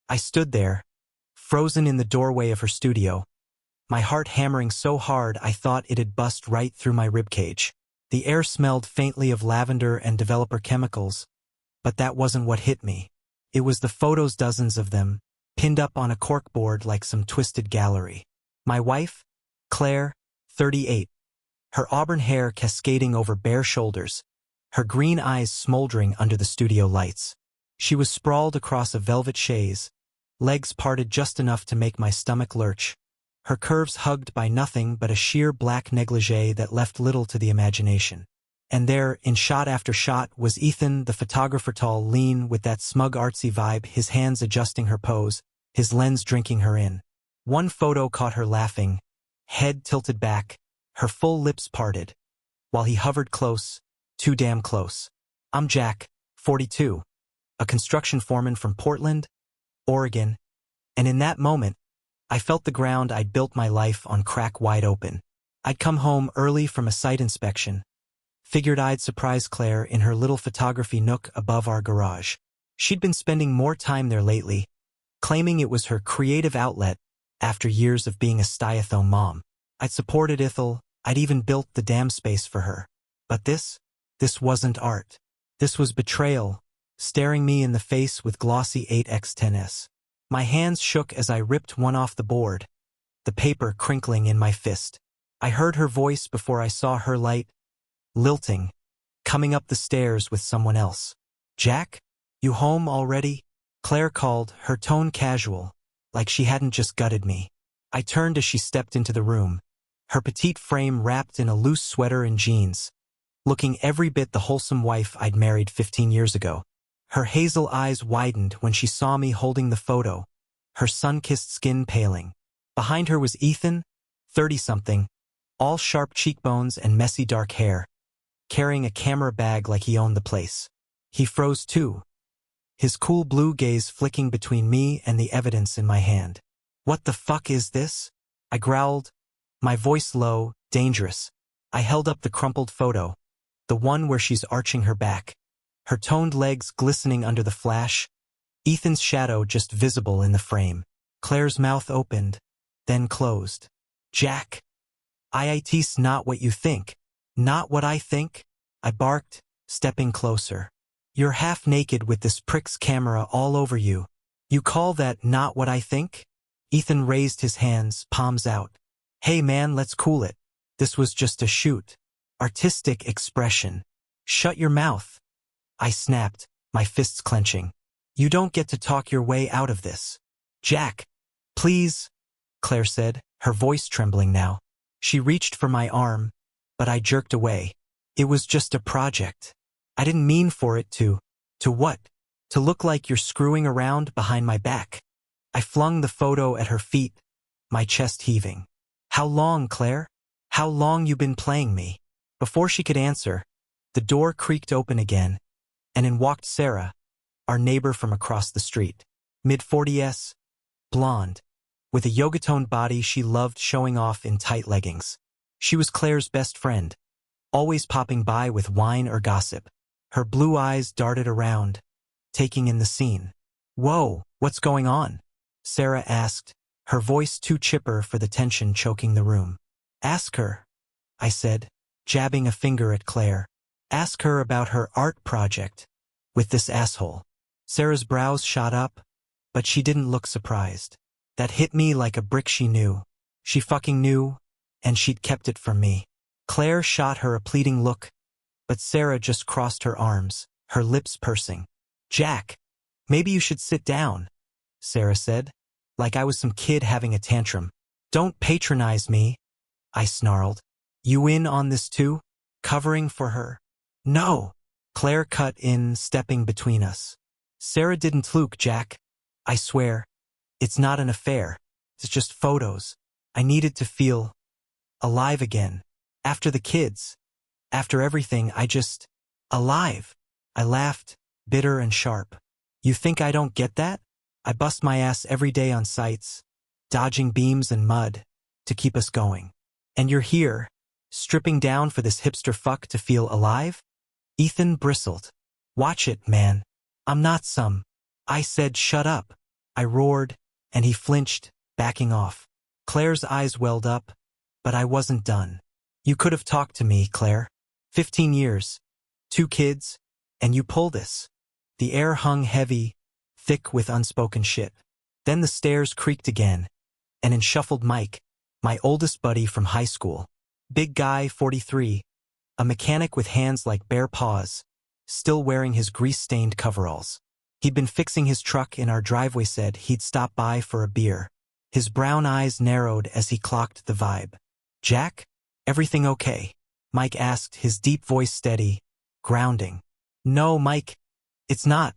I stood there, frozen in the doorway of her studio, my heart hammering so hard I thought it'd bust right through my ribcage. The air smelled faintly of lavender and developer chemicals, but that wasn't what hit me. It was the photos, dozens of them, pinned up on a corkboard like some twisted gallery. My wife, Claire, 38, her auburn hair cascading over bare shoulders, her green eyes smoldering under the studio lights. She was sprawled across a velvet chaise, legs parted just enough to make my stomach lurch, her curves hugged by nothing but a sheer black negligee that left little to the imagination. And there, in shot after shot, was Ethan, the photographer, tall, lean, with that smug artsy vibe, his hands adjusting her pose, his lens drinking her in. One photo caught her laughing, head tilted back, her full lips parted, while he hovered close, too damn close. I'm Jack, 42, a construction foreman from Portland, Oregon, and in that moment, I felt the ground I'd built my life on crack wide open. I'd come home early from a site inspection, figured I'd surprise Claire in her little photography nook above our garage. She'd been spending more time there lately, claiming it was her creative outlet after years of being a stay-at-home mom. I'd supported Ethel, I'd even built the damn space for her. But this wasn't art. This was betrayal, staring me in the face with glossy 8x10s. My hands shook as I ripped one off the board, the paper crinkling in my fist. I heard her voice before I saw her light, lilting, coming up the stairs with someone else. Jack, you home already? Claire called, her tone casual, like she hadn't just gutted me. I turned as she stepped into the room, her petite frame wrapped in a loose sweater and jeans, looking every bit the wholesome wife I'd married 15 years ago. Her hazel eyes widened when she saw me holding the photo, her sun-kissed skin paling. Behind her was Ethan, 30-something, all sharp cheekbones and messy dark hair, carrying a camera bag like he owned the place. He froze too, his cool blue gaze flicking between me and the evidence in my hand. What the fuck is this? I growled, my voice low, dangerous. I held up the crumpled photo, the one where she's arching her back, her toned legs glistening under the flash, Ethan's shadow just visible in the frame. Claire's mouth opened, then closed. Jack, it's not what you think. Not what I think? I barked, stepping closer. You're half naked with this prick's camera all over you. You call that not what I think? Ethan raised his hands, palms out. Hey man, let's cool it. This was just a shoot. Artistic expression. Shut your mouth. I snapped, my fists clenching. You don't get to talk your way out of this. Jack, please, Claire said, her voice trembling now. She reached for my arm, but I jerked away. It was just a project. I didn't mean for it to what? To look like you're screwing around behind my back. I flung the photo at her feet, my chest heaving. How long, Claire? How long you been playing me? Before she could answer, the door creaked open again, and in walked Sarah, our neighbor from across the street. Mid-40s, blonde, with a yoga-toned body she loved showing off in tight leggings. She was Claire's best friend, always popping by with wine or gossip. Her blue eyes darted around, taking in the scene. Whoa, what's going on? Sarah asked, her voice too chipper for the tension choking the room. Ask her, I said, jabbing a finger at Claire. Ask her about her art project with this asshole. Sarah's brows shot up, but she didn't look surprised. That hit me like a brick. She knew. She fucking knew, and she'd kept it from me. Claire shot her a pleading look, but Sarah just crossed her arms, her lips pursing. Jack, maybe you should sit down, Sarah said, like I was some kid having a tantrum. Don't patronize me, I snarled. You in on this too? Covering for her? No, Claire cut in, stepping between us. Sarah didn't fluke, Jack. I swear. It's not an affair. It's just photos. I needed to feel alive again. After the kids. After everything, alive. I laughed, bitter and sharp. You think I don't get that? I bust my ass every day on sites, dodging beams and mud, to keep us going. And you're here, stripping down for this hipster fuck to feel alive? Ethan bristled. Watch it, man. I'm not some. I said shut up. I roared, and he flinched, backing off. Claire's eyes welled up, but I wasn't done. You could have talked to me, Claire. 15 years, 2 kids, and you pull this. The air hung heavy, thick with unspoken shit. Then the stairs creaked again, and in shuffled Mike, my oldest buddy from high school. Big guy, 43, a mechanic with hands like bare paws, still wearing his grease-stained coveralls. He'd been fixing his truck in our driveway, said he'd stop by for a beer. His brown eyes narrowed as he clocked the vibe. Jack, everything okay? Mike asked, his deep voice steady, grounding. No, Mike, it's not,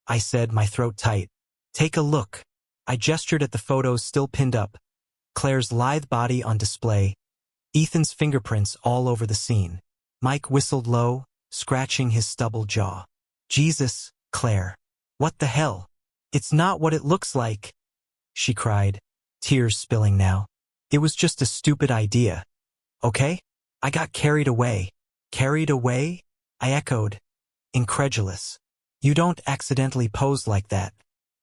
I said, my throat tight. Take a look. I gestured at the photos still pinned up, Claire's lithe body on display, Ethan's fingerprints all over the scene. Mike whistled low, scratching his stubble jaw. Jesus, Claire. What the hell? It's not what it looks like, she cried, tears spilling now. It was just a stupid idea. Okay? I got carried away. Carried away? I echoed, incredulous. You don't accidentally pose like that.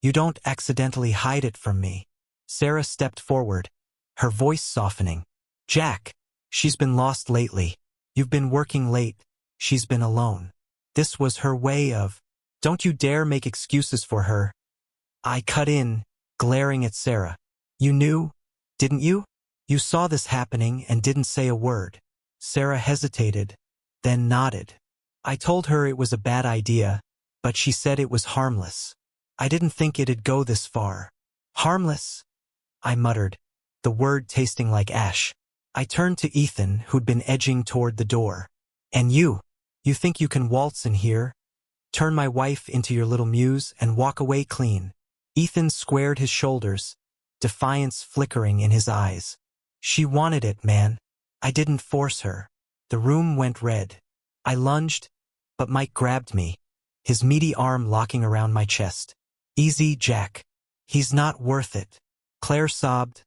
You don't accidentally hide it from me. Sarah stepped forward, her voice softening. Jack, she's been lost lately. You've been working late. She's been alone. This was her way of... Don't you dare make excuses for her. I cut in, glaring at Sarah. You knew, didn't you? You saw this happening and didn't say a word. Sarah hesitated, then nodded. I told her it was a bad idea, but she said it was harmless. I didn't think it'd go this far. Harmless? I muttered, the word tasting like ash. I turned to Ethan, who'd been edging toward the door. And you think you can waltz in here, turn my wife into your little muse, and walk away clean? Ethan squared his shoulders, defiance flickering in his eyes. She wanted it, man. I didn't force her. The room went red. I lunged, but Mike grabbed me, his meaty arm locking around my chest. Easy, Jack. He's not worth it. Claire sobbed,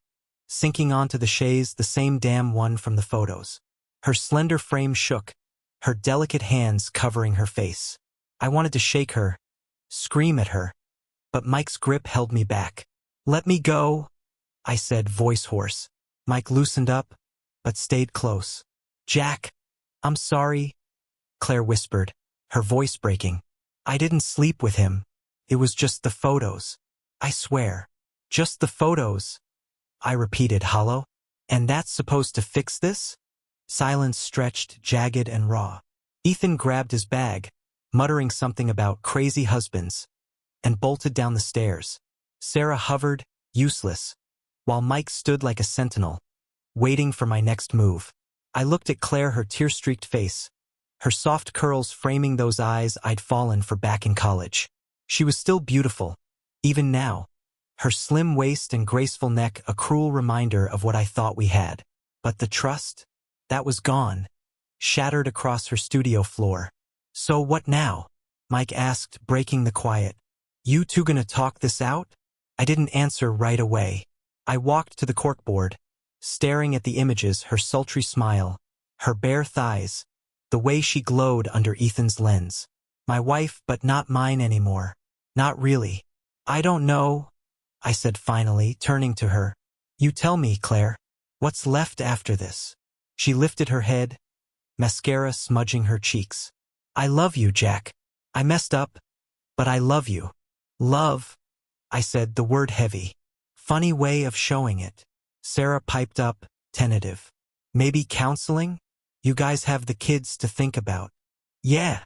sinking onto the chaise, the same damn one from the photos. Her slender frame shook, her delicate hands covering her face. I wanted to shake her, scream at her, but Mike's grip held me back. Let me go, I said, voice hoarse. Mike loosened up, but stayed close. Jack, I'm sorry, Claire whispered, her voice breaking. I didn't sleep with him. It was just the photos. I swear. Just the photos, I repeated, hollow. And that's supposed to fix this? Silence stretched, jagged and raw. Ethan grabbed his bag, muttering something about crazy husbands, and bolted down the stairs. Sarah hovered, useless, while Mike stood like a sentinel, waiting for my next move. I looked at Claire, her tear-streaked face, her soft curls framing those eyes I'd fallen for back in college. She was still beautiful, even now, her slim waist and graceful neck a cruel reminder of what I thought we had. But the trust? That was gone, shattered across her studio floor. So what now? Mike asked, breaking the quiet. You two gonna talk this out? I didn't answer right away. I walked to the corkboard, staring at the images, her sultry smile, her bare thighs, the way she glowed under Ethan's lens. My wife, but not mine anymore. Not really. I don't know, I said finally, turning to her. You tell me, Claire. What's left after this? She lifted her head, mascara smudging her cheeks. I love you, Jack. I messed up, but I love you. Love, I said, the word heavy. Funny way of showing it. Sarah piped up, tentative. Maybe counseling? You guys have the kids to think about. Yeah,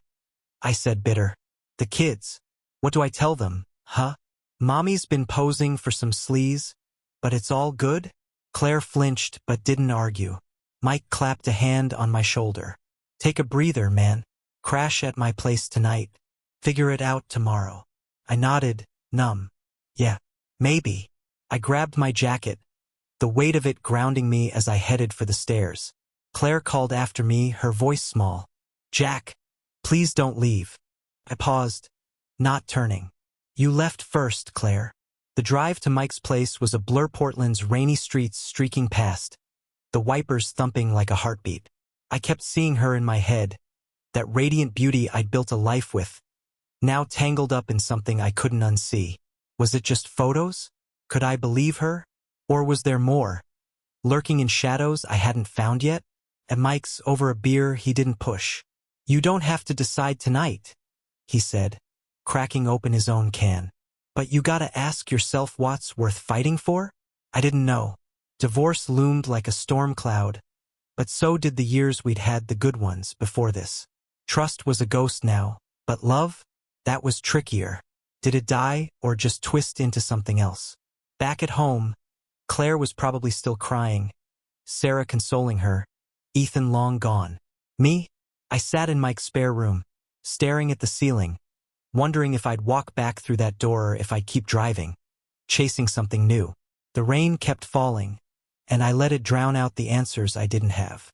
I said, bitter. The kids. What do I tell them, huh? Mommy's been posing for some sleaze, but it's all good? Claire flinched but didn't argue. Mike clapped a hand on my shoulder. Take a breather, man. Crash at my place tonight. Figure it out tomorrow. I nodded, numb. Yeah, maybe. I grabbed my jacket, the weight of it grounding me as I headed for the stairs. Claire called after me, her voice small. Jack, please don't leave. I paused, not turning. You left first, Claire. The drive to Mike's place was a blur, Portland's rainy streets streaking past, the wipers thumping like a heartbeat. I kept seeing her in my head, that radiant beauty I'd built a life with, now tangled up in something I couldn't unsee. Was it just photos? Could I believe her? Or was there more? Lurking in shadows I hadn't found yet? At Mike's over a beer he didn't push. You don't have to decide tonight, he said, cracking open his own can. But you gotta ask yourself what's worth fighting for? I didn't know. Divorce loomed like a storm cloud, but so did the years we'd had, the good ones, before this. Trust was a ghost now, but love? That was trickier. Did it die or just twist into something else? Back at home, Claire was probably still crying, Sarah consoling her, Ethan long gone. Me? I sat in Mike's spare room, staring at the ceiling, wondering if I'd walk back through that door or if I'd keep driving, chasing something new. The rain kept falling, and I let it drown out the answers I didn't have.